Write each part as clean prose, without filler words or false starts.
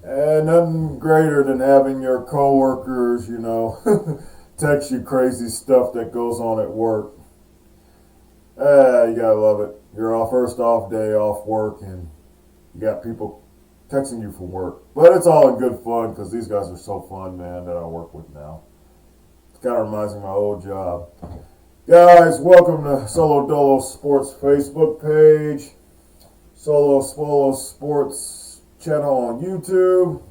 And nothing greater than having your coworkers, text you crazy stuff that goes on at work. You gotta love it. You're off first off day off work, and you got people texting you from work. But it's all in good fun because these guys are so fun, man, that I work with now. It kind of reminds me of my old job. Guys, welcome to Solo Dolo Sports Facebook page, Solo Swolo Sports channel on YouTube.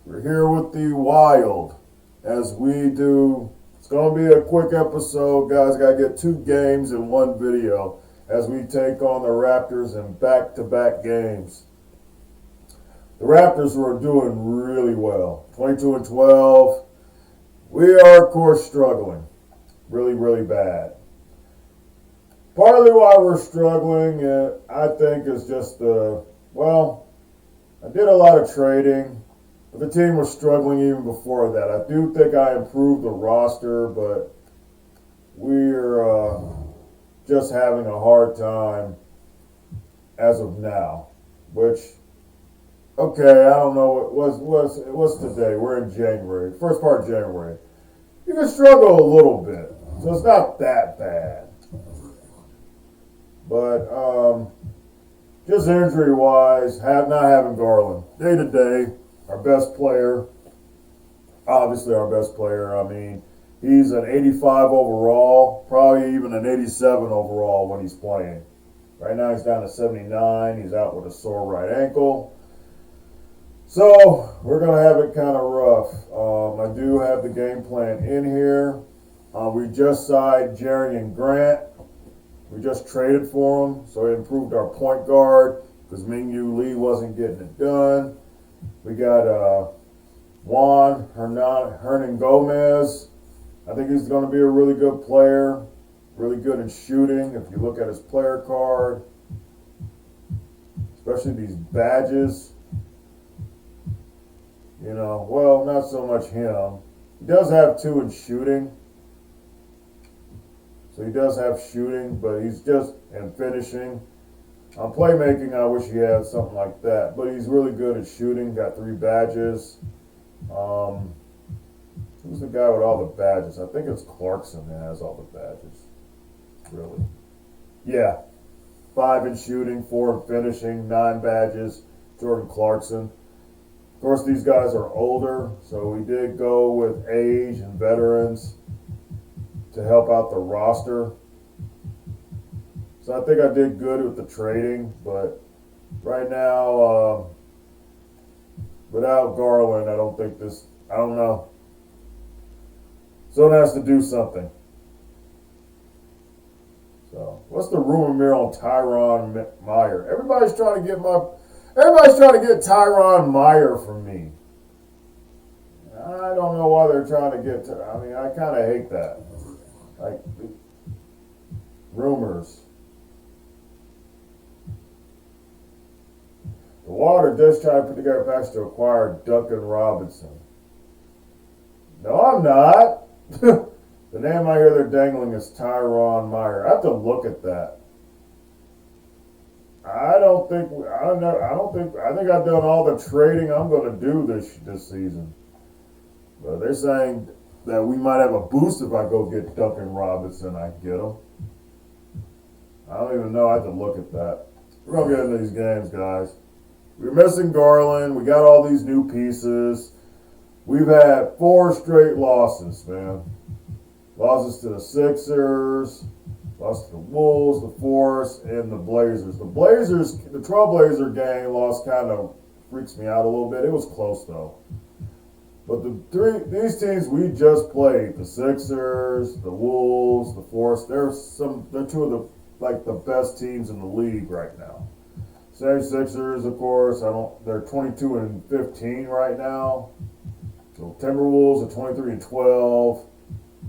We're here with the Wild as we do. It's going to be a quick episode, guys. Got to get 2 games in 1 video as we take on the Raptors in back-to-back games. The Raptors were doing really well, 22-12. We are, of course, struggling really, really bad. Partly why we're struggling, I think, is just I did a lot of trading, but the team was struggling even before that. I do think I improved the roster, but we're just having a hard time as of now. Which, okay, I don't know. What's today? We're in January, first part of January. You can struggle a little bit, so it's not that bad. But just injury-wise, not having Garland. Day-to-day, our best player, obviously our best player. I mean, he's an 85 overall, probably even an 87 overall when he's playing. Right now he's down to 79. He's out with a sore right ankle. So we're going to have it kind of rough. I do have the game plan in here. We just signed Jerry and Grant. We just traded for him, so it improved our point guard because Mingyu Lee wasn't getting it done. We got Juan Hernan Gomez. I think he's going to be a really good player, really good in shooting. If you look at his player card, especially these badges, well, not so much him. He does have 2 in shooting. So he does have shooting, but he's just in finishing. On playmaking, I wish he had something like that. But he's really good at shooting. Got 3 badges. Who's the guy with all the badges? I think it's Clarkson that has all the badges. Really? Yeah. 5 in shooting, 4 in finishing, 9 badges. Jordan Clarkson. Of course, these guys are older, so we did go with age and veterans to help out the roster. So I think I did good with the trading, but right now, without Garland, I don't know. Someone has to do something. So, what's the rumor mill on Tyron Meyer? Everybody's trying to get Tyron Meyer from me. I don't know why they're trying to get to. I mean, I kind of hate that. Like, rumors. The Water just trying to put together a package to acquire Duncan Robinson. No, I'm not. The name I hear they're dangling is Tyron Meyer. I have to look at that. I think I've done all the trading I'm going to do this season. But they're saying that we might have a boost if I go get Duncan Robinson. I can get him. I don't even know. I have to look at that. We're going to get into these games, guys. We're missing Garland. We got all these new pieces. We've had 4 straight losses, man. Losses to the Sixers, lost to the Wolves, the Force, and the Blazers. The Trailblazer game loss kind of freaks me out a little bit. It was close, though. But these teams we just played, the Sixers, the Wolves, the Force, they're 2 of the best teams in the league right now. Same Sixers, of course. They're 22-15 right now. So Timberwolves are 23-12.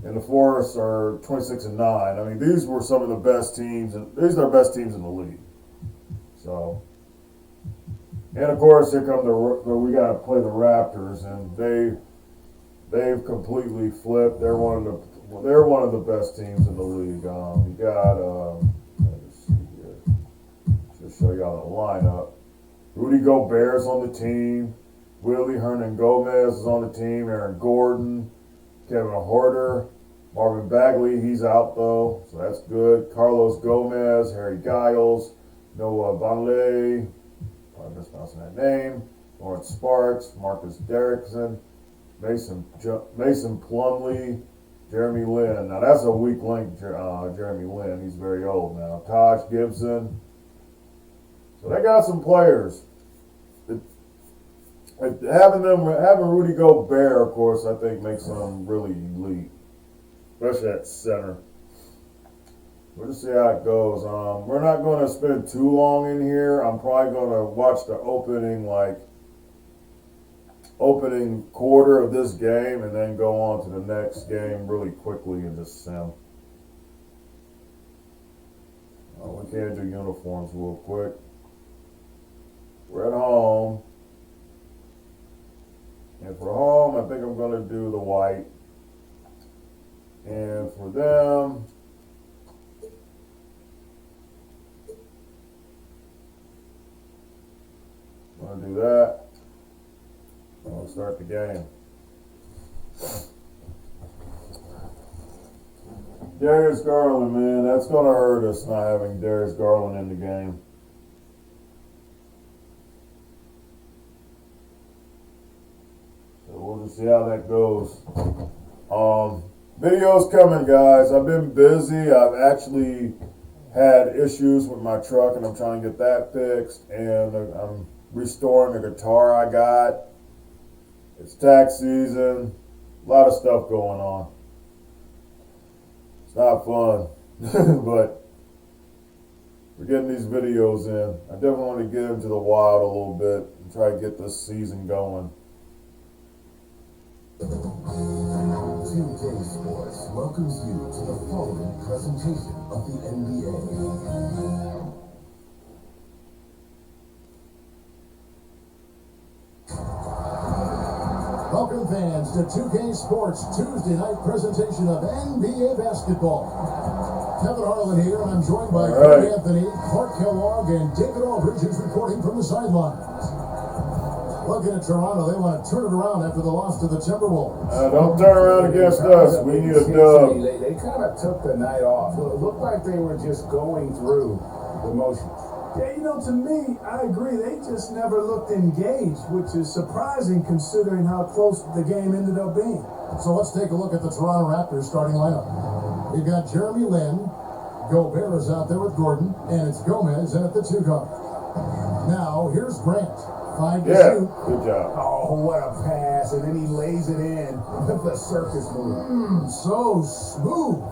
And the Forest are 26-9. I mean, these were some of the best teams. These are the best teams in the league. So, and of course, here come we got to play the Raptors, and they've completely flipped. They're one of the best teams in the league. You got let's see here. Just show y'all the lineup. Rudy Gobert's on the team. Willie Hernan Gomez is on the team. Aaron Gordon, Kevin Horter, Marvin Bagley, he's out though, so that's good. Carlos Gomez, Harry Giles, Noah Bonley, probably mispronouncing that name. Lawrence Sparks, Marcus Derrickson, Mason Plumlee, Jeremy Lin. Now that's a weak link, Jeremy Lin. He's very old now. Taj Gibson. So they got some players. Having Rudy Gobert, of course, I think makes them really elite, especially at center. We'll just see how it goes. We're not going to spend too long in here. I'm probably going to watch the opening quarter of this game and then go on to the next game really quickly and just sim. We can't do uniforms real quick. We're at home. And for home, I think I'm going to do the white. And for them, I'm going to do that. I'll start the game. Darius Garland, man, that's going to hurt us not having Darius Garland in the game. So we'll just see how that goes. Videos coming, guys. I've been busy. I've actually had issues with my truck, and I'm trying to get that fixed. And I'm restoring the guitar I got. It's tax season. A lot of stuff going on. It's not fun, but we're getting these videos in. I definitely want to get into the wild a little bit and try to get this season going. 2K Sports welcomes you to the following presentation of the NBA. Welcome fans to 2K Sports Tuesday night presentation of NBA basketball. Kevin Harlan here, and I'm joined by Craig Anthony, Clark Kellogg, and David Aldridge, who's recording from the sidelines. Looking at Toronto, they want to turn it around after the loss to the Timberwolves. Don't turn around against us. We need a dub. They kind of took the night off. It looked like they were just going through the motions. Yeah, to me, I agree. They just never looked engaged, which is surprising considering how close the game ended up being. So let's take a look at the Toronto Raptors starting lineup. We've got Jeremy Lin. Gobert is out there with Gordon, and it's Gomez in at the 2 guard. Now, here's Grant. 5 to shoot. Good job. Oh, what a pass. And then he lays it in with the circus move. So smooth.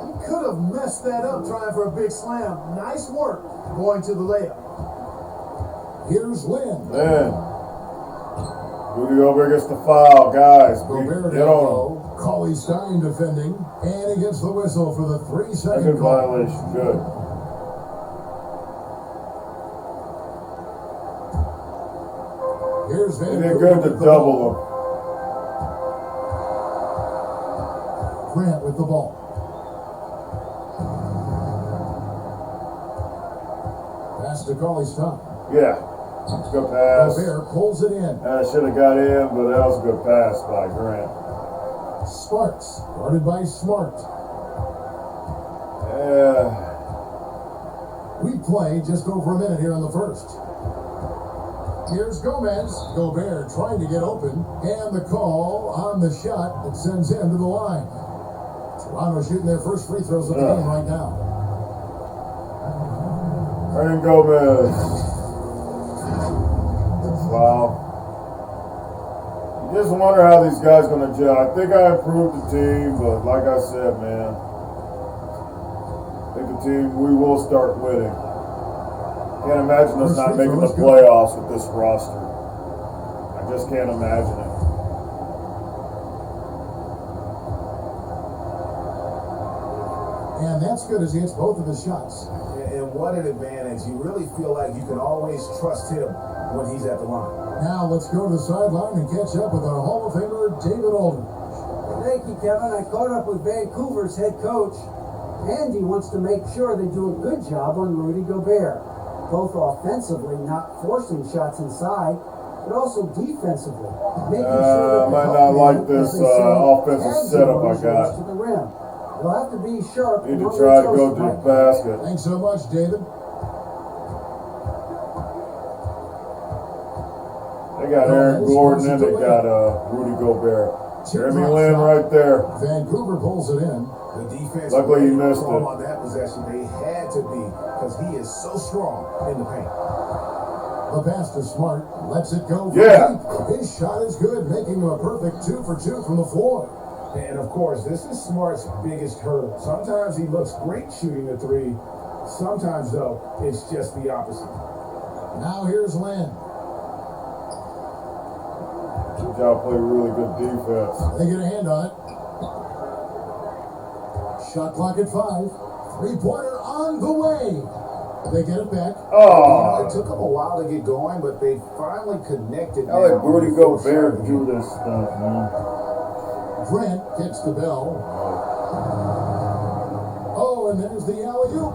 He could have messed that up trying for a big slam. Nice work going to the layup. Here's Lin. Rudy Gobert gets the foul, guys. Gobert Get on him. Cauley Stein defending, and he gets the whistle for the 3-second Good violation. Good. Here's They Vancouver did good to with the double ball. them. Grant with the ball. Pass to Cauley Stein. Yeah. Good pass. Gobert pulls it in. I should have got in, but that was a good pass by Grant. Sparks, guarded by Smart. We play just over a minute here in the first. Here's Gomez. Gobert trying to get open. And the call on the shot that sends him to the line. Toronto shooting their first free throws of the game right now. Hernan Gomez. Wow. You just wonder how these guys going to gel. I think I improved the team, but like I said, man, I think the team, we will start winning. Can't imagine us not making the playoffs with this roster. I just can't imagine it. And that's good as he hits both of his shots. And what an advantage. You really feel like you can always trust him when he's at the line. Now let's go to the sideline and catch up with our Hall of Famer, David Aldridge. Thank you, Kevin. I caught up with Vancouver's head coach. Andy wants to make sure they do a good job on Rudy Gobert, both offensively, not forcing shots inside, but also defensively, making I sure that might the not help like man, this as they say, offensive adds setup I those got. to the rim. They'll have to be sharp. Need to among try their to go toes to the tonight. basket. Thanks so much, David. They got Aaron Gordon and they got Rudy Gobert. Jeremy Lin right there. Vancouver pulls it in. The defense. Luckily he missed strong it. on that possession. They had to be because he is so strong in the paint. The pass to Smart. Lets it go. Yeah. His shot is good, making him a perfect 2 for 2 from the floor. And of course, this is Smart's biggest hurdle. Sometimes he looks great shooting the three. Sometimes, though, it's just the opposite. Now here's Lin. Good job, play really good defense. They get a hand on it. Shot clock at 5. Three-pointer on the way. They get it back. Oh, It took them a while to get going, but they finally connected. I let Rudy Gobert do this stuff, man. Grant kicks the bell. Oh, and there's the alley-oop.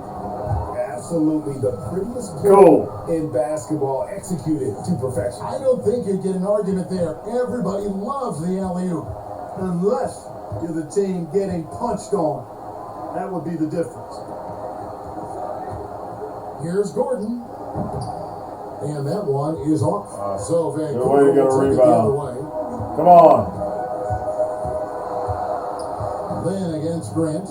Absolutely the prettiest Cool. play in basketball, executed to perfection. I don't think you'd get an argument there. Everybody loves the alley-oop. Unless you're the team getting punched on. That would be the difference. Here's Gordon. And that one is off. So way to Vancouver get a will take it the rebound. other way. Come on. Lin against Grant.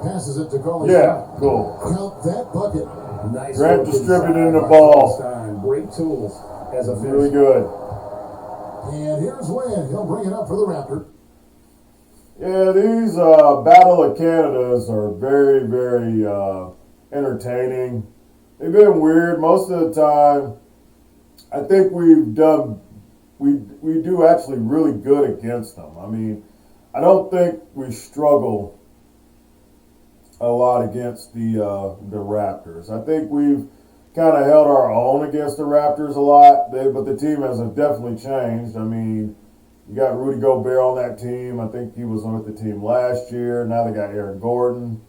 Passes it to Colin. Yeah, cool. Count that bucket. Nice Grant work distributing inside the by ball. Stein. Great tools as a Really finisher. good. And here's Lin. He'll bring it up for the Raptor. Yeah, these Battle of Canadas are very, very entertaining. They've been weird most of the time. I think we do actually really good against them. I mean, I don't think we struggle a lot against the Raptors. I think we've kind of held our own against the Raptors a lot, but the team has definitely changed. I mean, you got Rudy Gobert on that team. I think he was on with the team last year. Now they got Aaron Gordon.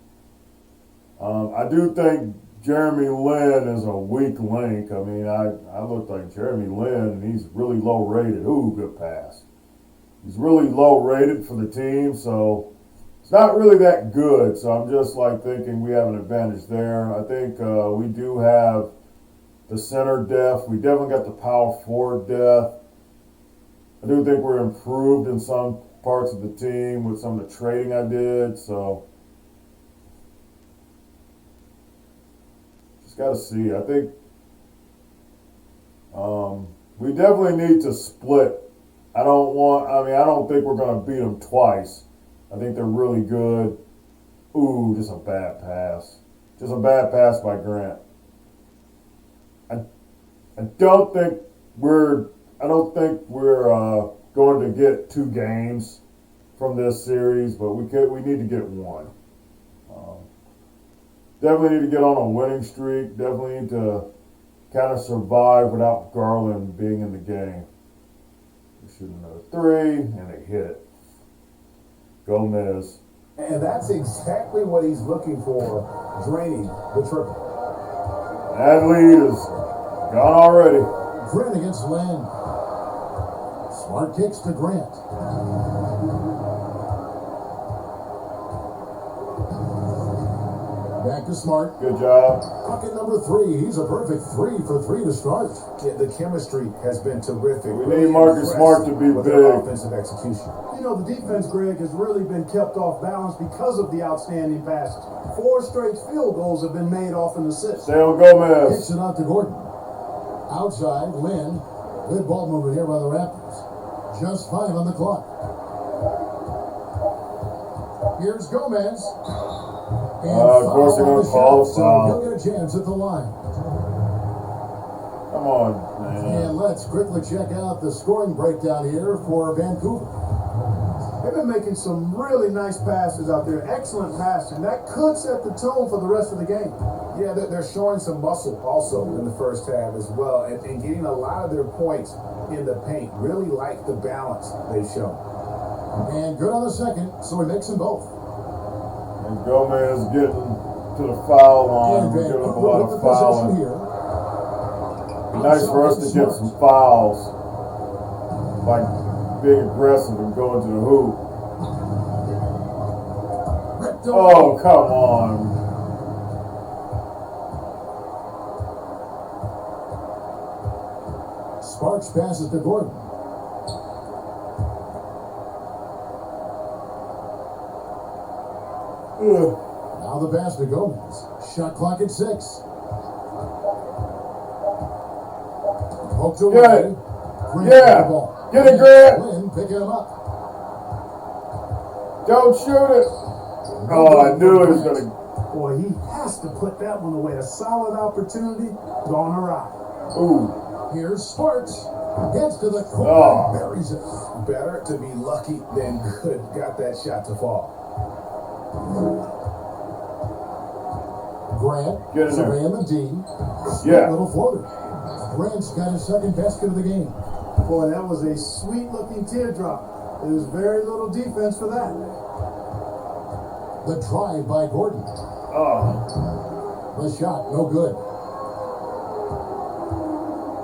I do think Jeremy Lin is a weak link. I mean, I looked like Jeremy Lin, and he's really low rated. Ooh, good pass. He's really low rated for the team, so it's not really that good. So I'm just like thinking we have an advantage there. I think we do have the center depth. We definitely got the power forward depth. I do think we're improved in some parts of the team with some of the trading I did. So just got to see. I think we definitely need to split. I don't think we're going to beat them twice. I think they're really good. Ooh, just a bad pass. Just a bad pass by Grant. I don't think we're going to get 2 games from this series, but we need to get 1. Definitely need to get on a winning streak. Definitely need to kind of survive without Garland being in the game. We shoot another 3, and they hit it. Gomez. And that's exactly what he's looking for, draining the triple. That lead is gone already. Grant against Lin. Smart kicks to Grant. Back to Smart. Good job. Bucket number 3. He's a perfect 3 for 3 to start. Yeah, the chemistry has been terrific. We need Marcus Smart to be with their big. offensive execution. You know, the defense, Greg, has really been kept off balance because of the outstanding passes. 4 straight field goals have been made off an assist. Stay on Kicks Gomez. it out to Gordon. Outside, Lin. Good ball movement here by the Raptors. Just 5 on the clock. Here's Gomez. And Of course they're foul on going to the call a shot, so foul. he'll get a chance at the line. Come on, man. And let's quickly check out the scoring breakdown here for Vancouver. They've been making some really nice passes out there. Excellent passing. That could set the tone for the rest of the game. Yeah, they're showing some muscle also in the first half as well, and getting a lot of their points in the paint. Really like the balance they've shown. And good on the second, so he makes them both. And Gomez getting to the foul line. And We're giving up a Vancouver lot with of the possession fouling. here. Nice for us to get some fouls, like being aggressive and going to the hoop. Oh, come on. Sparks passes to Gordon. Now the pass to Gomez. Shot clock at 6. Poked away. Yeah. The ball. Get it, Grant. Lynn picking him up. Don't shoot it. Oh, I knew it was going to. Boy, he has to put that one away. A solid opportunity, gone awry. Ooh. Here's Sparks. Gets to the corner. Oh. Buries it. Better to be lucky than good. Got that shot to fall. Grant. Get in there. Surveying the D. Yeah. Little floater. Grant's got his second basket of the game. Boy, that was a sweet-looking teardrop. There was very little defense for that. The drive by Gordon. Oh. The shot, no good.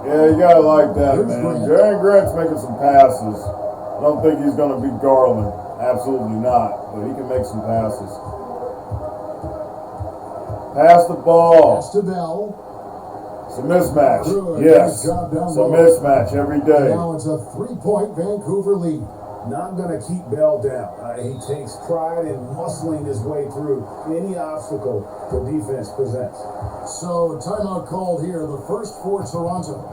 Yeah, you gotta like that, Here's man. Grant. Jaren Grant's making some passes. I don't think he's gonna be Garland. Absolutely not. But he can make some passes. Pass the ball. Pass to Bell. It's a mismatch. Good. Yes. Nice job down It's a low. mismatch every day. Now it's a 3-point Vancouver lead. Not going to keep Bell down. He takes pride in muscling his way through any obstacle the defense presents. So, timeout called here. The first for Toronto.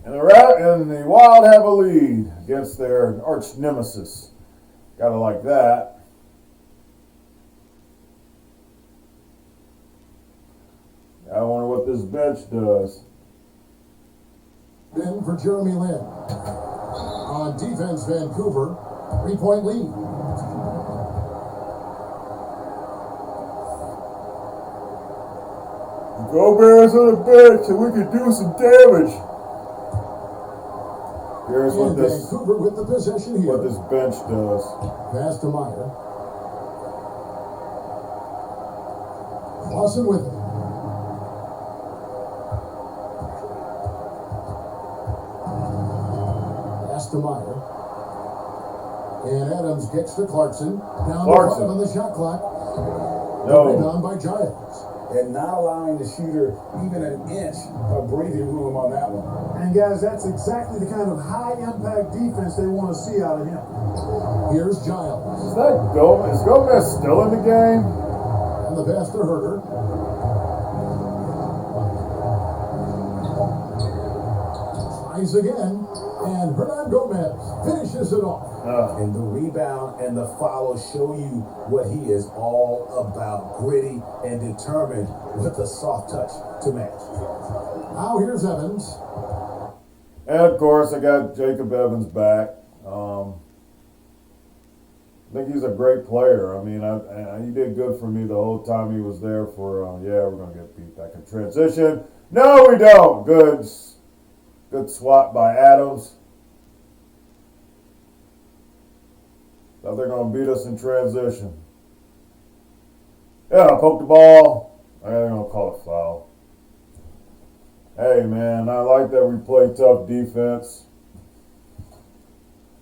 And the Wild have a lead against their arch nemesis. Gotta like that. I wonder what this bench does. Then for Jeremy Lin. On defense, Vancouver. 3-point lead. Go Bears on the bench and we can do some damage. Here's And Vancouver with the possession here. what this bench does. Pass to Meyer. Lawson with it. Pass to Meyer. And Adams gets to Clarkson. Down to 5 on the shot clock. No. Rebound by Giles. And not allowing the shooter even an inch of breathing room on that one. And guys, that's exactly the kind of high-impact defense they want to see out of him. Here's Giles. Is that Gomez? Is Gomez still in the game? And the pass to Herter. Tries again. And Hernan Gomez finishes it off. And the rebound and the follow show you what he is all about. Gritty and determined with a soft touch to match. Now here's Evans. And of course, I got Jacob Evans back. I think he's a great player. I mean, he did good for me the whole time he was there. We're gonna get beat back in transition. No, we don't. Good swat by Adams. Thought they're gonna beat us in transition. Yeah, poke the ball. They're gonna call it foul. Hey man, I like that we play tough defense.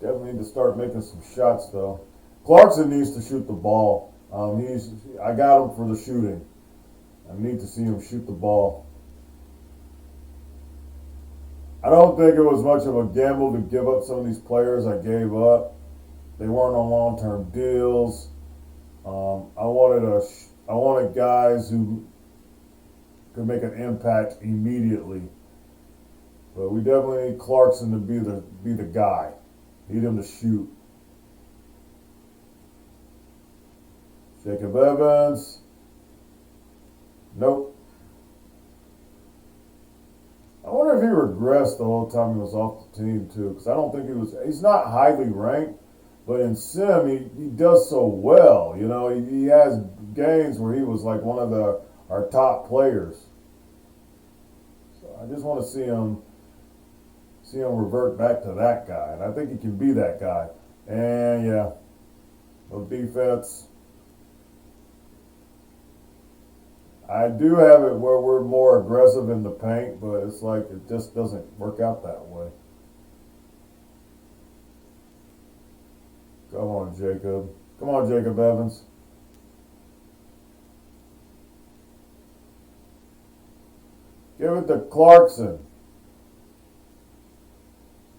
Definitely need to start making some shots though. Clarkson needs to shoot the ball. I got him for the shooting. I need to see him shoot the ball. I don't think it was much of a gamble to give up some of these players I gave up. They weren't on long-term deals. I wanted guys who could make an impact immediately. But we definitely need Clarkson to be the guy. Need him to shoot. Jacob Evans. Nope. I wonder if he regressed the whole time he was off the team too, because I don't think he's not highly ranked, but in Sim he does so well. You know, he has games where he was like one of our top players. So I just want to see him revert back to that guy, and I think he can be that guy. And yeah, no defense. I do have it where we're more aggressive in the paint, but it's like it just doesn't work out that way. Come on, Jacob. Come on, Jacob Evans. Give it to Clarkson.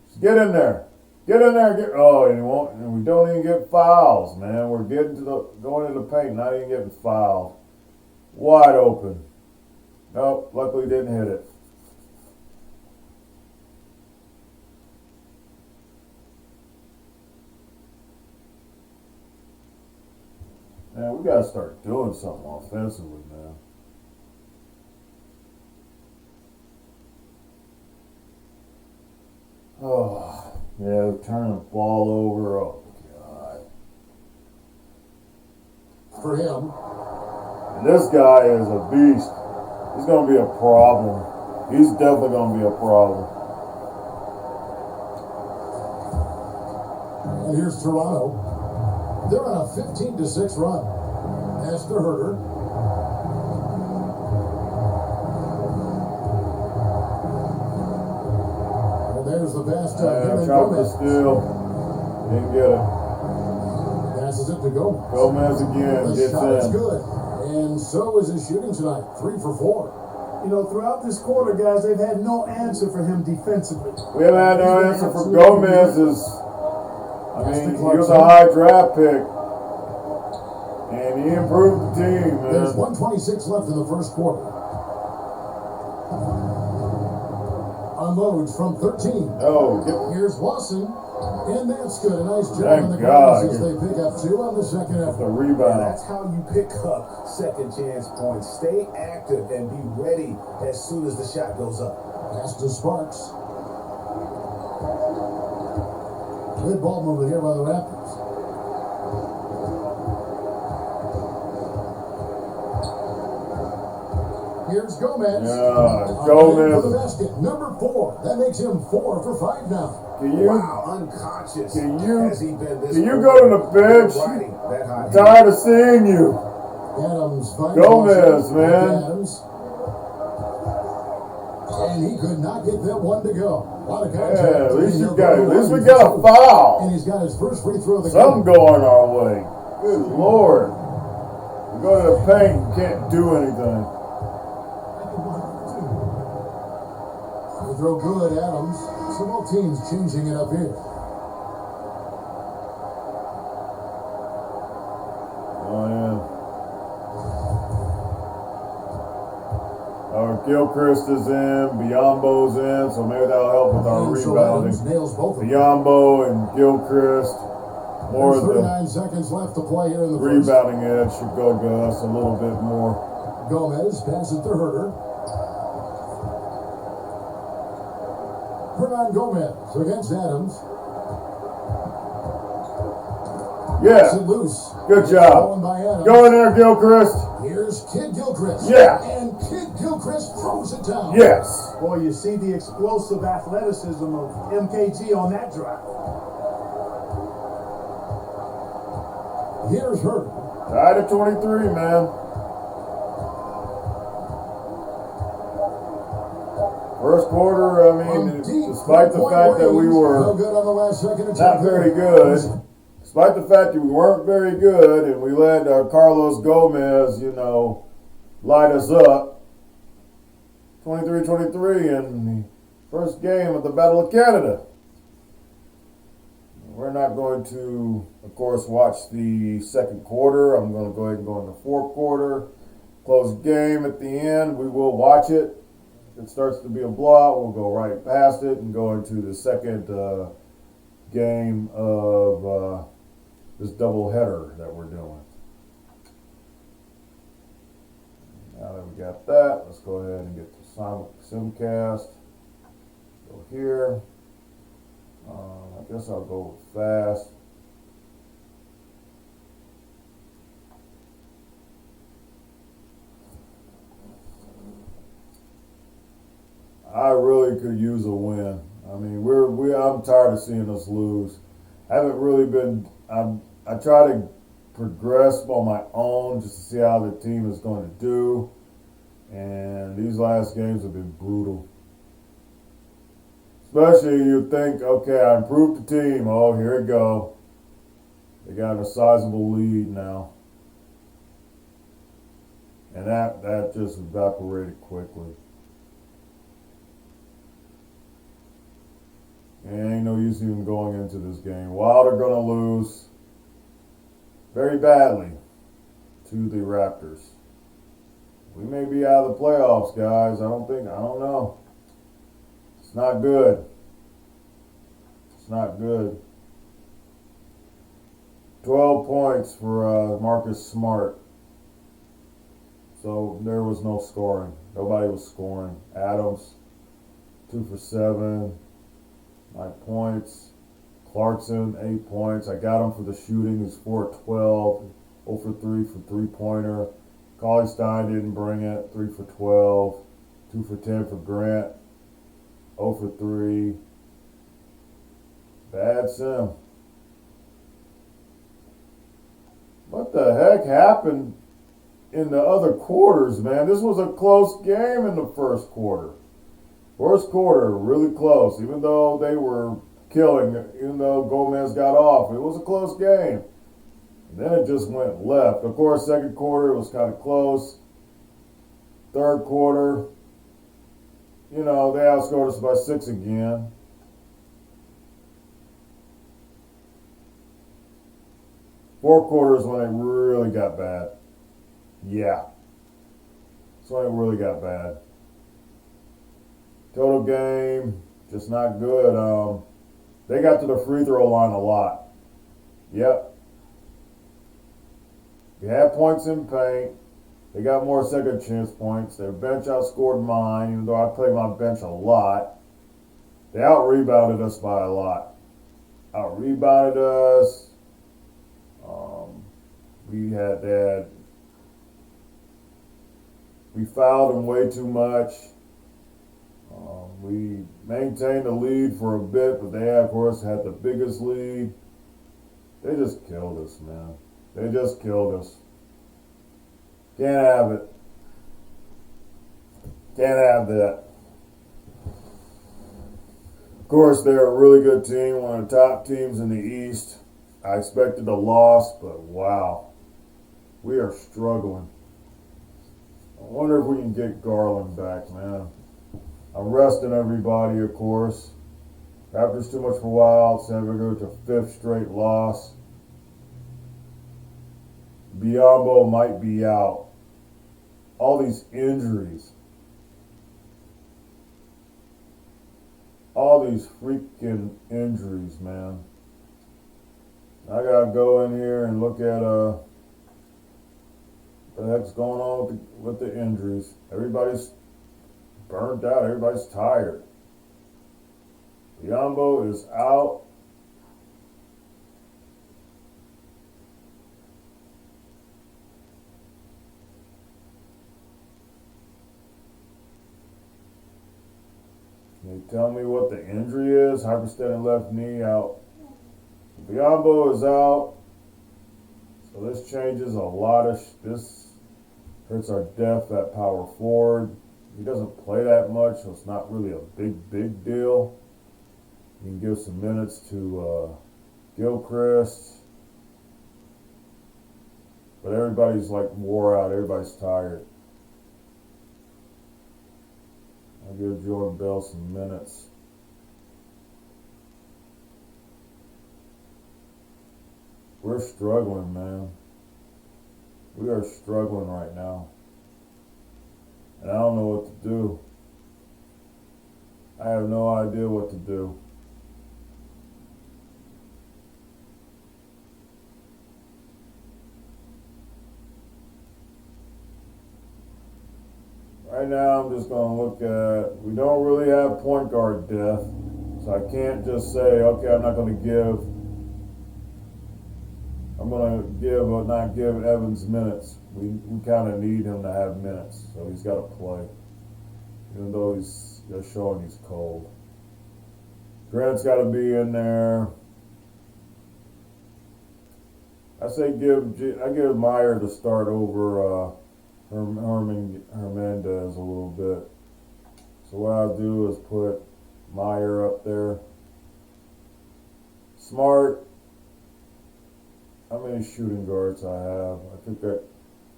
Just get in there. Get in there. And he won't. And we don't even get fouls, man. We're going into the paint, not even getting fouled. Wide open. Nope. Luckily, didn't hit it. Man, we gotta start doing something offensively, man. Oh, yeah, turning the ball over. Oh, God. For him. And this guy is a beast. He's going to be a problem. He's definitely going to be a problem. And here's Toronto. They're on a 15-6 run. That's the Herder. There's the pass to Chopped the steal. Didn't get it. Passes it to Gomez. Gomez again. The Gets shot is in. good. And so is his shooting tonight. 3 for 4. You know, throughout this quarter, guys, they've had no answer for him defensively. We haven't had no answer for Gomez. He was a high draft pick. And he improved the team, man. There's 1:26 left in the first quarter. Unloads from 13. Oh, Here's Lawson. And that's good. A nice job on the God. guys as they pick up 2 on the second the effort. rebound. That's how you pick up second chance points. Stay active and be ready as soon as the shot goes up. Pass to Sparks. Good ball movement here by the Raptors. Here's Gomez. Yeah, For the Gomez. basket, number 4. That makes him 4 for 5 now. Wow, unconscious. Has he been this Can you go to the bench? riding that high I'm tired of seeing you. Adams finds Gomez, Lawson. man. Adams. And he could not get that one to go. A lot of contact. Yeah, at least And we got a foul. And he's got his first free throw of the Something game. going our way. Good Lord. We go to the paint and can't do anything. Free throw good, Adams. So both teams changing it up here. Oh, yeah. Our Gilchrist is in, Biombo's in, so maybe that'll help with our And so rebounding. Adams nails both of them. Biombo and Gilchrist, more There's of the 39 seconds left to play here in the first. rebounding edge should go to us a little bit more. Gomez passes to Herder. Hernan Gomez against Adams. Yeah, It loose. good Stolen job. by Adams. Go in there, Gilchrist. Here's Kid Gilchrist. Yeah. And Kid Gilchrist throws it down. Yes. Boy, you see the explosive athleticism of MKG on that drive. Here's Herder. Tied at 23, man. First quarter, despite the fact that we No were good on the last second attempt. not very good, despite the fact that we weren't very good, and we let Carlos Gomez, light us up. 23-23 in the first game of the Battle of Canada. We're not going to, of course, watch the second quarter. I'm going to go ahead and go in the fourth quarter. Close the game at the end. We will watch it. If it starts to be a blowout, we'll go right past it and go into the second game of this double header that we're doing. Now that we got that, let's go ahead and get the simcast. Go here. I guess I'll go fast. I really could use a win. I mean, I'm tired of seeing us lose. Haven't really been. I try to progress on my own just to see how the team is going to do. And these last games have been brutal. Especially you think, okay, I improved the team. Oh, here we go. They got a sizable lead now. And that just evaporated quickly. And ain't no use even going into this game. Wild are going to lose very badly to the Raptors. We may be out of the playoffs, guys. I don't know. It's not good. It's not good. 12 points for Marcus Smart. So there was no scoring. Nobody was scoring. Adams, 2 for 7. 9 points. Clarkson, 8 points. I got him for the shooting. He's 4 of 12. 0 for 3 for three-pointer. Cauley Stein didn't bring it. 3 for 12. 2 for 10 for Grant. 0 for 3. Bad sim. What the heck happened in the other quarters, man? This was a close game in the first quarter. First quarter, really close. Even though they were killing, even though Gomez got off, it was a close game. And then it just went left. Of course, second quarter was kind of close. Third quarter, they outscored us by 6 again. Fourth quarter is when it really got bad. Yeah. That's when it really got bad. Total game, just not good. They got to the free throw line a lot. Yep. We had points in paint. They got more second chance points. Their bench outscored mine, even though I played my bench a lot. They out-rebounded us by a lot. Out-rebounded us. We fouled them way too much. We maintained the lead for a bit, but they, of course, had the biggest lead. They just killed us, man. They just killed us. Can't have it. Can't have that. Of course, they're a really good team, one of the top teams in the East. I expected a loss, but wow. We are struggling. I wonder if we can get Garland back, man. I'm resting everybody, of course. Raptors too much for Wild. San Diego to 5th straight loss. Biombo might be out. All these injuries. All these freaking injuries, man. I gotta go in here and look at what the heck's going on with the injuries. Everybody's burned out. Everybody's tired. Biombo is out. Can you tell me what the injury is? Hyperextended left knee out. Biombo is out. So this changes a lot of this hurts our depth at power forward. He doesn't play that much, so it's not really a big deal. You can give some minutes to Gilchrist. But everybody's like wore out. Everybody's tired. I'll give Jordan Bell some minutes. We're struggling, man. We are struggling right now. And I don't know what to do. I have no idea what to do. Right now, I'm just going to look at, we don't really have point guard depth, so I can't just say, okay, I'm not going to give not give Evans minutes. We kind of need him to have minutes, so he's got to play, even though they're showing he's cold. Grant's got to be in there. I say I give Meyer to start over Hernandez a little bit. So what I'll do is put Meyer up there. Smart. How many shooting guards I have? I think that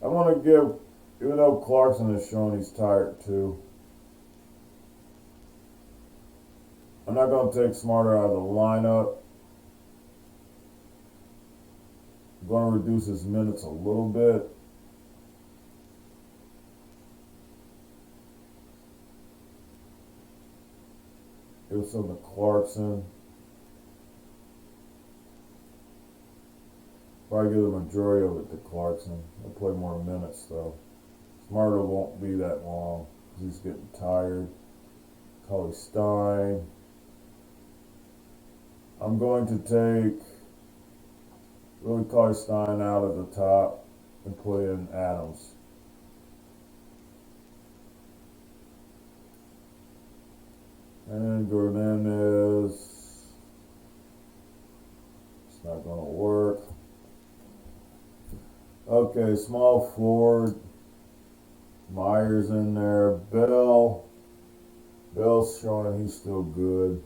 I want to give, even though Clarkson is showing he's tired too. I'm not going to take Smarter out of the lineup. I'm going to reduce his minutes a little bit. Give some to Clarkson. Probably give the majority of it to Clarkson. He'll play more minutes though. Smarter won't be that long because he's getting tired. Cauley Stein. I'm going to take Willie Cauley Stein out at the top and put in Adams. And Gordon is, it's not going to work. Okay, small forward. Myers in there. Bell's showing he's still good.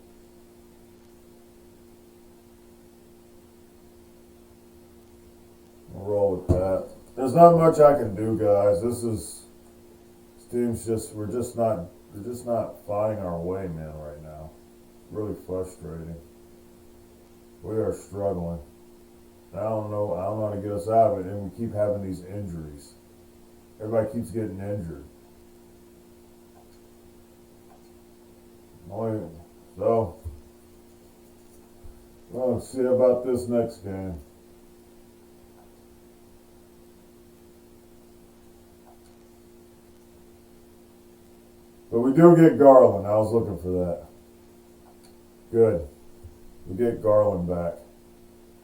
I'll roll with that. There's not much I can do, guys. This team's just, we're just not finding our way, man, right now. Really frustrating. We are struggling. I don't know how to get us out of it, and we keep having these injuries. Everybody keeps getting injured. So, well, let's see about this next game. But we do get Garland. I was looking for that. Good. We get Garland back.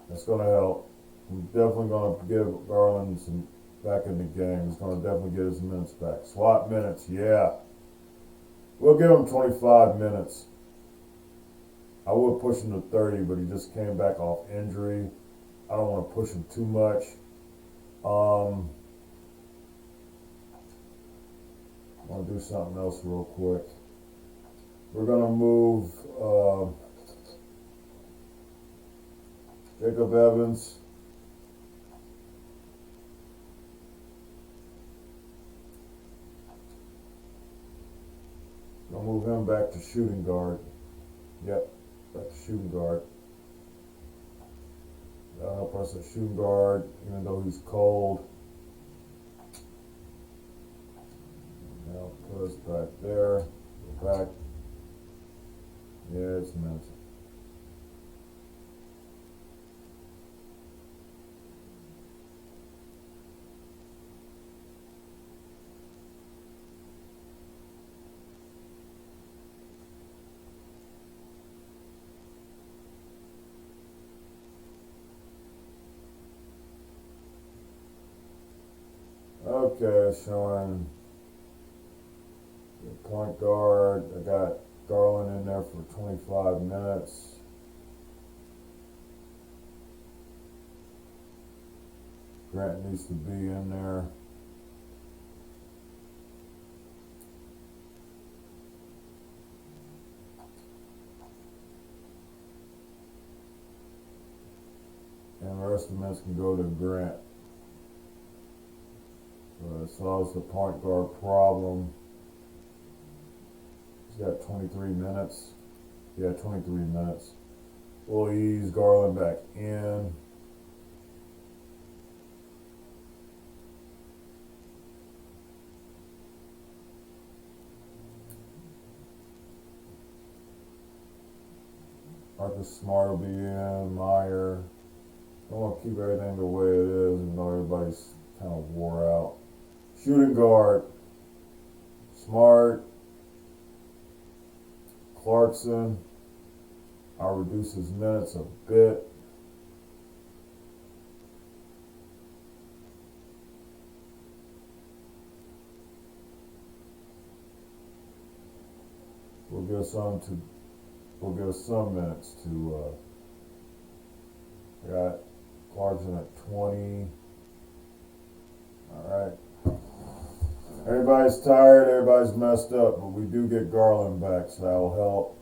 That's going to help. I'm definitely going to give Garland some back in the game. He's going to definitely get his minutes back. Swap minutes, yeah. We'll give him 25 minutes. I would push him to 30, but he just came back off injury. I don't want to push him too much. I want to do something else real quick. We're going to move Jacob Evans. I'll move him back to shooting guard. Yep, back to shooting guard. That'll help us at shooting guard, even though he's cold. Now put us back there. Go back. Yeah, it's meant. Okay, showing the point guard. I got Garland in there for 25 minutes. Grant needs to be in there. And the rest of the minutes can go to Grant. So it solves the point guard problem. He's got 23 minutes. Yeah, 23 minutes. We'll ease Garland back in. Marcus Smart will be in. Meyer. I want to keep everything the way it is, even though everybody's kind of wore out. Shooting guard. Smart. Clarkson. I'll reduce his minutes a bit. We'll give some minutes to I got Clarkson at 20. All right. Everybody's tired, everybody's messed up, but we do get Garland back, so that will help.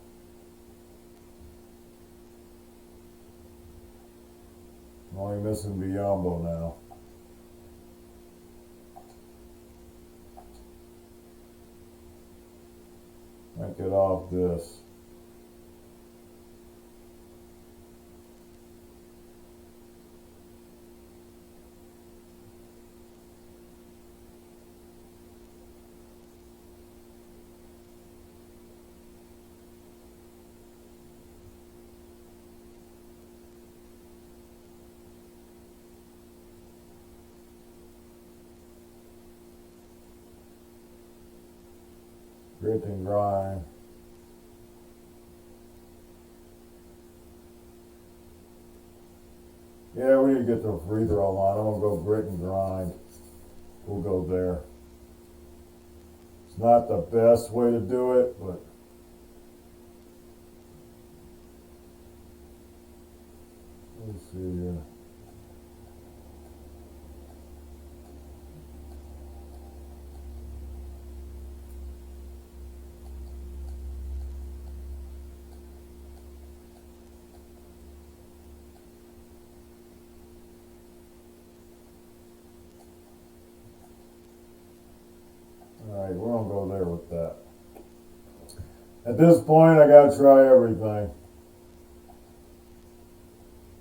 I'm only missing Biombo now. Might get off this. Grit and grind. Yeah, we need to get to a free throw line. I'm going to go grit and grind. We'll go there. It's not the best way to do it, but let's see here. Alright, we're going to go there with that. At this point, I got to try everything.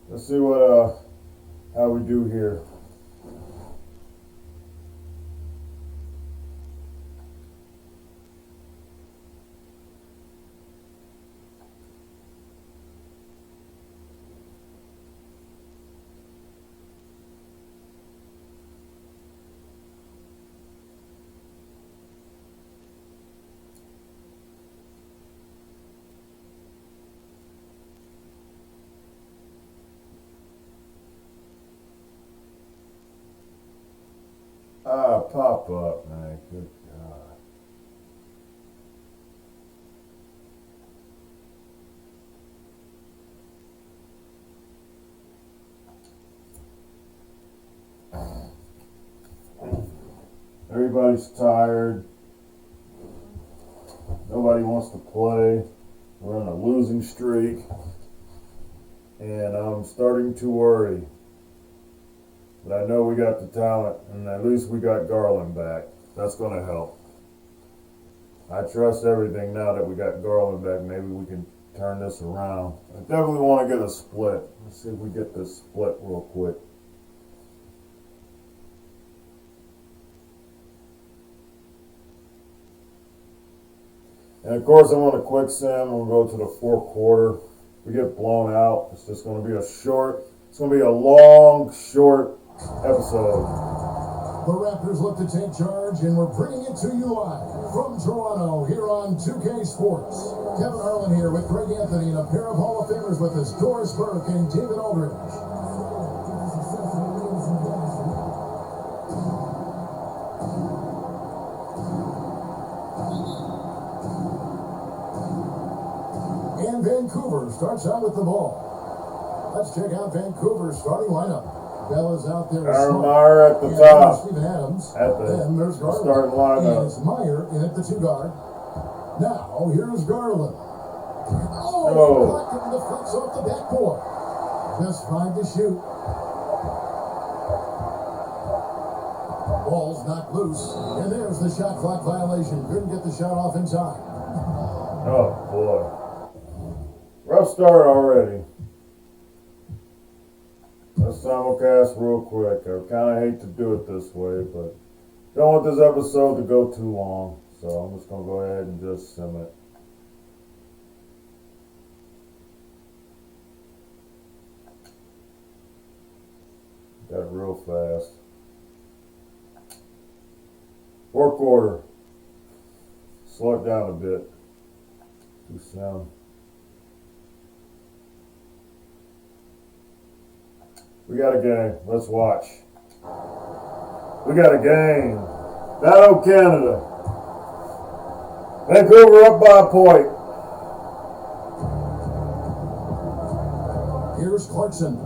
Let's see what how we do here. Pop up, man. Good God. Everybody's tired. Nobody wants to play. We're on a losing streak. And I'm starting to worry. But I know we got the talent, and at least we got Garland back. That's going to help. I trust everything now that we got Garland back. Maybe we can turn this around. I definitely want to get a split. Let's see if we get this split real quick. And of course, I'm on a quick sim. We'll go to the fourth quarter. If we get blown out, it's just going to be a short. It's going to be a long, short episode. The Raptors look to take charge, and we're bringing it to you live from Toronto here on 2K Sports. Kevin Harlan here with Greg Anthony and a pair of Hall of Famers with us, Doris Burke and David Aldridge. And Vancouver starts out with the ball. Let's check out Vancouver's starting lineup. Bella's out there. Aaron Meyer at the top. Stephen Adams. At the then there's Garland. starting lineup. And it's Meyer in at the 2 guard. Now here's Garland. Collected and deflects off the backboard. Just fine to shoot. Ball's knocked loose. And there's the shot clock violation. Couldn't get the shot off in time. Oh boy. Rough start already. Let's simulcast real quick. I kind of hate to do it this way, but don't want this episode to go too long. So I'm just going to go ahead and just sim it. Got it real fast. Fourth quarter. Slow it down a bit. Too soon. We got a game. Let's watch. We got a game. Battle Canada. Vancouver up by a point. Here's Clarkson.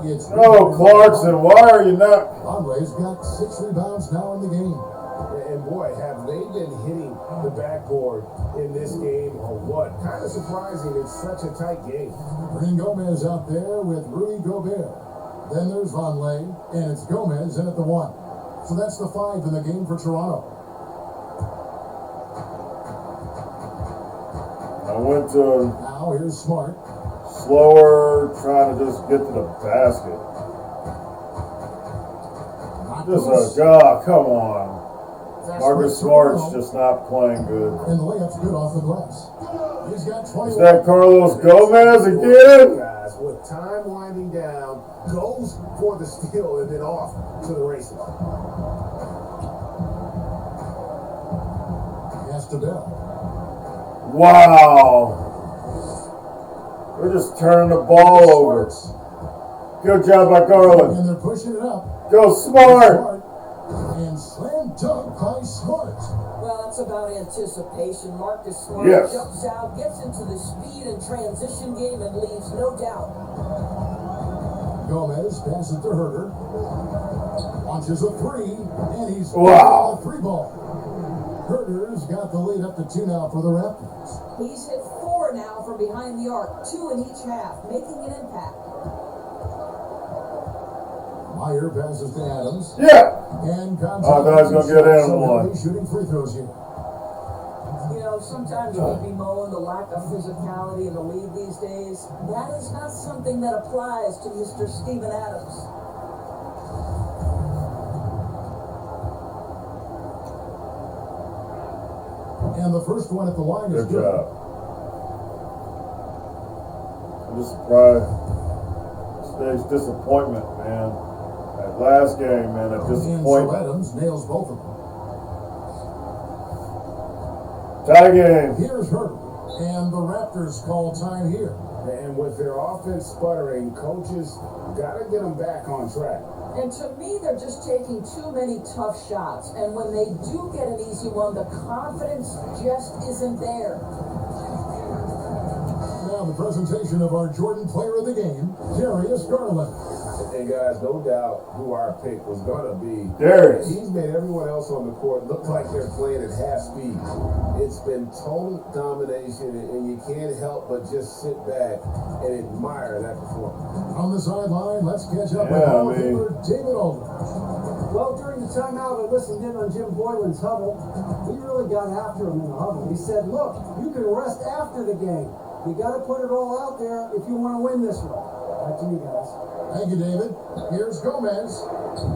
It's Oh, Clarkson, why are you not? Andre's got 6 rebounds now in the game. And boy, have they been hitting the backboard in this game or what? Kind of surprising. It's such a tight game. Green Gomez out there with Rudy Gobert. Then there's Vonleh, and it's Gomez in at the 1. So that's the 5 in the game for Toronto. I went to Now here's Smart. slower, trying to just get to the basket. Come on. Marcus Smart's just not playing good. And the layup's good off the glass. He's got 20. Is that Carlos Gomez again? Guys, with time winding down, goes for the steal and then off to the races. Pass to Bell. Wow. We're just turning the ball over. Good job by Garland. And they're pushing it up. Go Smart. And slam dunk by Smart. Well, that's about anticipation. Marcus Smart Yes. jumps out, gets into the speed and transition game, and leaves no doubt. Gomez passes to Herter. Launches a 3, and he's Wow. on the 3 ball. Herter's got the lead up to 2 now for the Raptors. He's hit 4 now from behind the arc, 2 in each half, making an impact. Meyer passes to Adams. Yeah. And I thought he was going to get in one. Shooting free throws here. You know, sometimes we bemoan the lack of physicality in the league these days. That is not something that applies to Mr. Steven Adams. And the first one at the line is Good good. job. I'm just surprised. Stage disappointment, man. That last game, man, a And so disappointment. Adams nails both of them. Tie game. Here's Herter. And the Raptors call time here. And with their offense sputtering, coaches got to get them back on track. And to me, they're just taking too many tough shots. And when they do get an easy one, the confidence just isn't there. Now the presentation of our Jordan player of the game, Darius Garland. And guys, no doubt who our pick was going to be. Darius. He's made everyone else on the court look like they're playing at half speed. It's been total domination, and you can't help but just sit back and admire that performance. On the sideline, let's catch up with Yeah, Hall I of mean- Famer David Aldridge. Well, during the timeout, I listened in on Jim Boylan's huddle. He really got after him in the huddle. He said, look, you can rest after the game. You got to put it all out there if you want to win this one. Back to you guys. Thank you, David. Here's Gomez.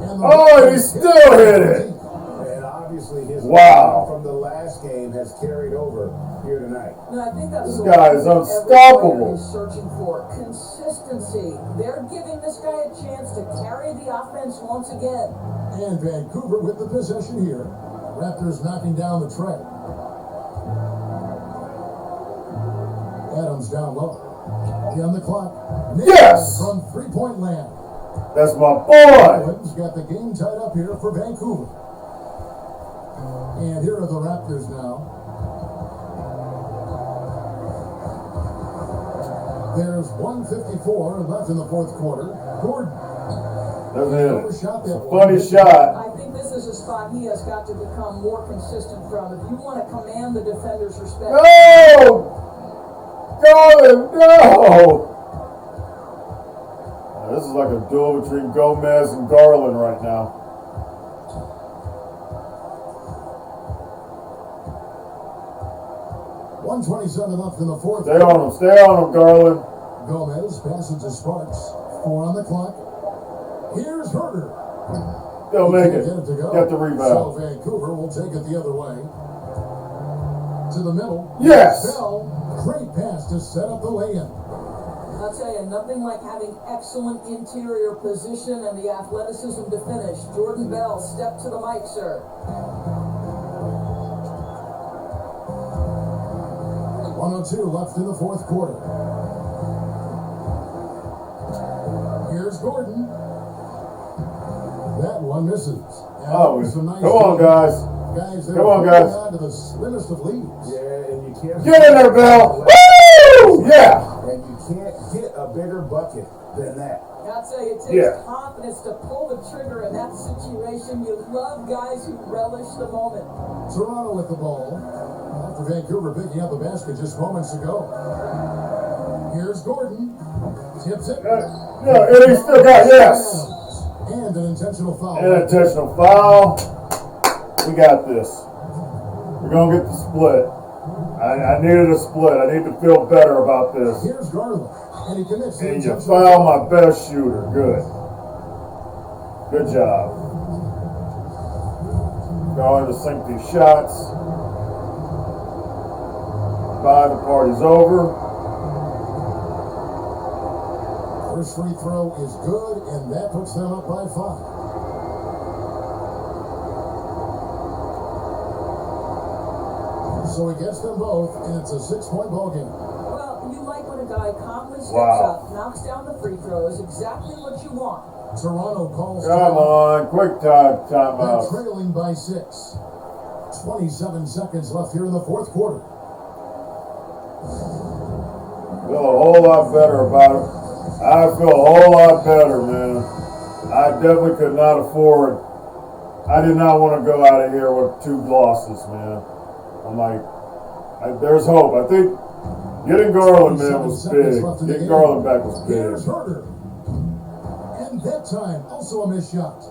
And the Oh, he still hit it. And obviously his Wow. from the last game has carried over here tonight. And I think that's This the guy one is thing unstoppable. every player is searching for consistency. They're giving this guy a chance to carry the offense once again. And Vancouver with the possession here. Raptors knocking down the tray. Adams down low. On the clock. Yes! From three-point land. That's my boy. Owens got the game tied up here for Vancouver. And here are the Raptors now. There's 1:54 left in the fourth quarter. Gordon Doesn't hit it. overshot that one. Funny shot. I think this is a spot he has got to become more consistent from if you want to command the defender's respect. No! Garland, no! This is like a duel between Gomez and Garland right now. .127 left in the fourth. Stay on him, Garland. Gomez passes to Sparks. 4 on the clock. Here's Herter. They'll make it. Get it to go. Get the So rebound. Vancouver will take it the other way. To the middle. Yes! Bell. Great pass to set up the lay-in. I'll tell you, nothing like having excellent interior position and the athleticism to finish. Jordan Bell, step to the mic, sir. 1:02 left in the fourth quarter. Here's Gordon. That one misses. And Oh, some nice come on, guys. Guys, Come on, guys. On to the slimmest of leads. Yeah, and you can't Get in there, Bell. Woo! Yeah. And you can't get a bigger bucket than that. I'll tell you, it takes Yeah. confidence to pull the trigger in that situation. You love guys who relish the moment. Toronto with the ball. After Vancouver picking up a basket just moments ago. Here's Gordon. Tips it. Yeah, and he still got, yes. And an intentional foul. And an intentional foul. We got this. We're going to get the split. I needed a split. I need to feel better about this. Here's Garland. And he commits the And you intentional foul my best shooter. Good. Good job. Going to sink these shots. Bye, the party's over. First free throw is good, and that puts them up by 5. So he gets them both, and it's a 6-point ball game. Well, you like when a guy calmly steps Wow. up, knocks down the free throws, exactly what you want. Toronto calls Come on, quick They're timeout. trailing by 6. 27 seconds left here in the fourth quarter. Feel a whole lot better about it. I feel a whole lot better, man. I definitely could not afford. I did not want to go out of here with 2 losses, man. I'm like, there's hope. I think getting Garland, man, was big. Getting Garland back was big. Here's Herder. And that time, also a missed shot.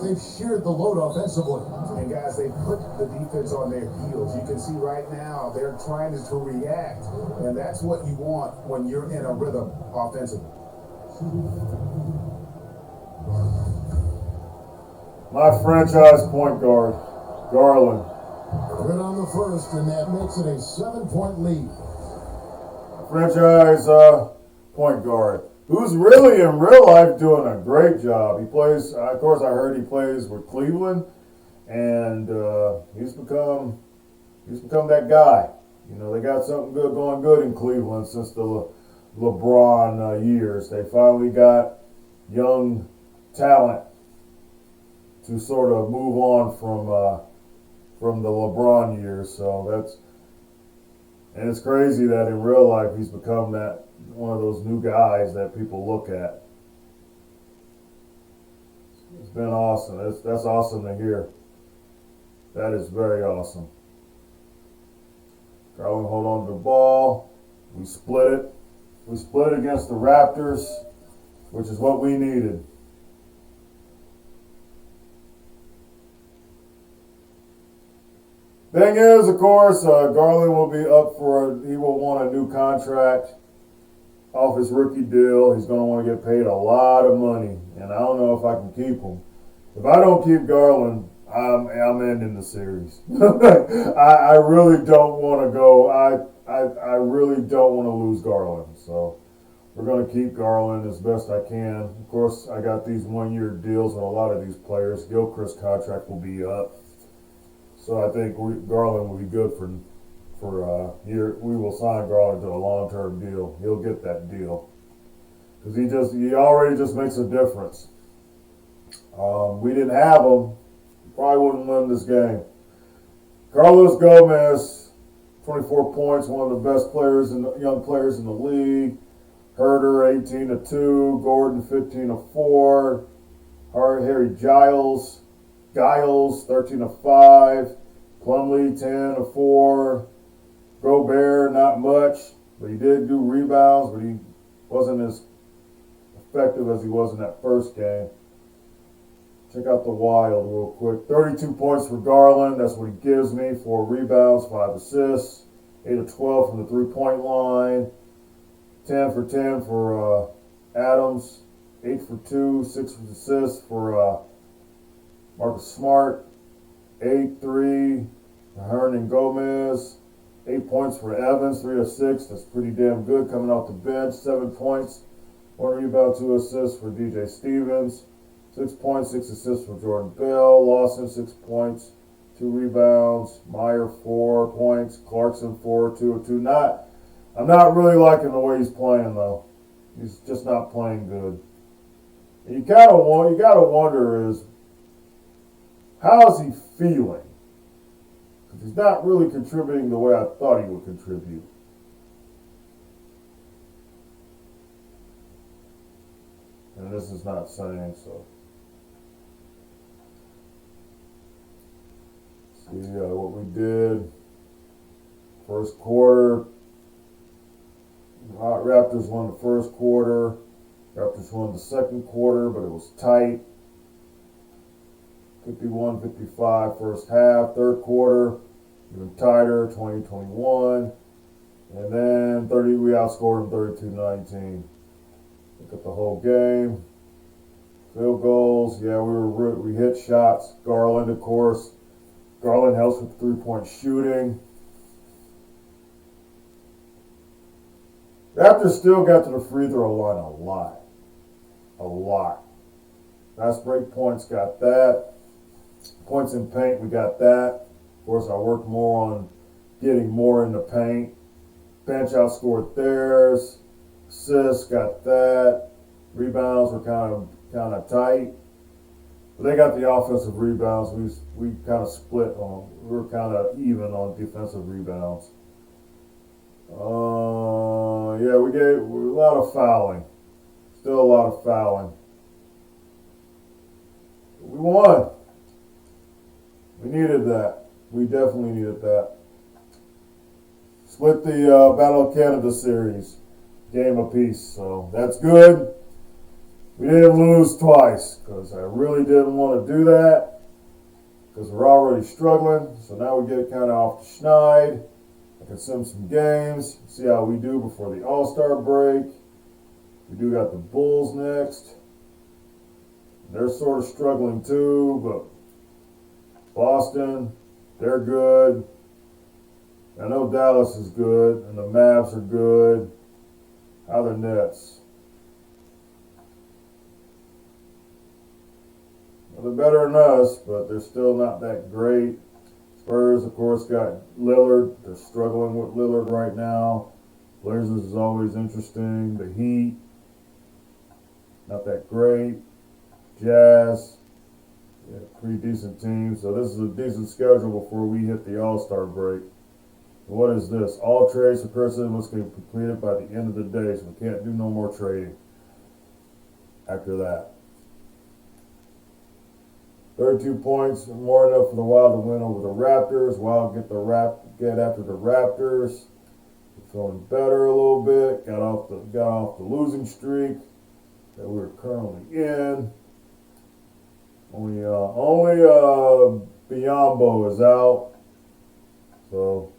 They've shared the load offensively. And guys, they put the defense on their heels. You can see right now they're trying to react. And that's what you want when you're in a rhythm offensively. My franchise point guard, Garland. Good on the first, and that makes it a 7-point lead. Franchise point guard, who's really in real life doing a great job. He plays, of course, I heard he plays with Cleveland, and he's become that guy. You know, they got something going good in Cleveland since the LeBron years. They finally got young talent to sort of move on from the LeBron years. So and it's crazy that in real life he's become that one of those new guys that people look at. It's been awesome. That's awesome to hear. That is very awesome. Garland hold on to the ball. We split it. We split it against the Raptors, which is what we needed. Thing is, of course, Garland will be up he will want a new contract off his rookie deal. He's going to want to get paid a lot of money, and I don't know if I can keep him. If I don't keep Garland, I'm ending the series. I really don't want to go. I really don't want to lose Garland. So we're going to keep Garland as best I can. Of course, I got these 1-year deals with a lot of these players. Gilchrist's contract will be up. So I think Garland will be good for year. We will sign Garland to a long-term deal. He'll get that deal because he already just makes a difference. We didn't have him, probably wouldn't win this game. Carlos Gomez, 24 points, one of the best young players in the league. Herder, 18-2. Gordon, 15-4. Harry Giles, 13-5. Plumlee, 10-4. Gobert, not much, but he did do rebounds, but he wasn't as effective as he was in that first game. Check out the Wild real quick. 32 points for Garland. That's what he gives me. 4 rebounds, 5 assists. 8 of 12 from the three-point line. 10 for 10 for Adams. 8 for 2, 6 assists for Marcus Smart. 8-3 for Hernan Gomez. 8 points for Evans. 3 of 6. That's pretty damn good coming off the bench. 7 points. 1 rebound, 2 assists for DJ Stevens. 6 points, 6 assists for Jordan Bell. Lawson, 6 points, 2 rebounds. Meyer, 4 points. Clarkson, 4, 2 of 2. I'm not really liking the way he's playing, though. He's just not playing good. And you gotta wonder is, how is he feeling? Because he's not really contributing the way I thought he would contribute. and this is not saying so. See what we did. First quarter, Raptors won the first quarter. Raptors won the second quarter, but it was tight. 51-55 first half. Third quarter, even tighter, 20-21. And then we outscored them 32-19. Look at the whole game. Field goals, yeah, we hit shots. Garland, of course. Garland helps with three-point shooting. Raptors still got to the free throw line a lot. A lot. Fast break points, got that. Points in paint, we got that. Of course, I worked more on getting more in the paint. Bench outscored theirs. Assists, got that. Rebounds were kind of tight. But they got the offensive rebounds. We kind of split on. We were kind of even on defensive rebounds. Yeah, we gave a lot of fouling. Still a lot of fouling. We won. We needed that. We definitely needed that. Split the Battle of Canada series, game apiece. So that's good. We didn't lose twice because I really didn't want to do that because we're already struggling. So now we get kind of off the schneid. I can sim some games, see how we do before the All-Star break. We do got the Bulls next. They're sort of struggling too, but Boston, they're good. I know Dallas is good, and the Mavs are good. How are the Nets? Well, they're better than us, but they're still not that great. Spurs, of course, got Lillard. They're struggling with Lillard right now. Blazers is always interesting. The Heat, not that great. Jazz, yeah, pretty decent team. So this is a decent schedule before we hit the All-Star break. What is this? All trades for person must be completed by the end of the day, so we can't do no more trading after that. 32 points, more enough for the Wild to win over the Raptors. Wild get after the Raptors. We're feeling better a little bit. Got off the losing streak that we're currently in. Only Biombo is out, so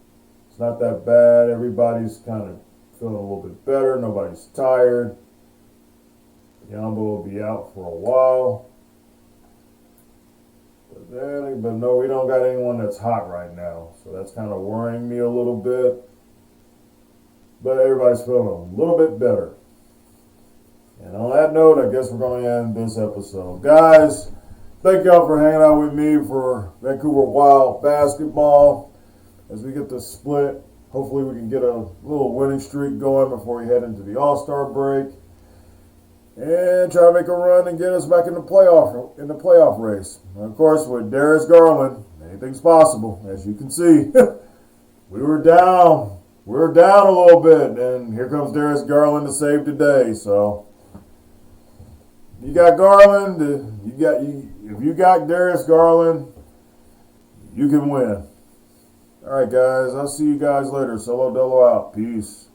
it's not that bad. Everybody's kind of feeling a little bit better. Nobody's tired. Biombo will be out for a while. But no, we don't got anyone that's hot right now, so that's kind of worrying me a little bit. But everybody's feeling a little bit better. And on that note, I guess we're going to end this episode. Guys, thank y'all for hanging out with me for Vancouver Wild basketball. As we get this split, hopefully we can get a little winning streak going before we head into the All-Star break. And try to make a run and get us back in the playoff race. And of course, with Darius Garland, anything's possible. As you can see, we were down. We were down a little bit, and here comes Darius Garland to save the day. So, you got Garland. If you got Darius Garland, you can win. All right, guys. I'll see you guys later. Solo Dolo out. Peace.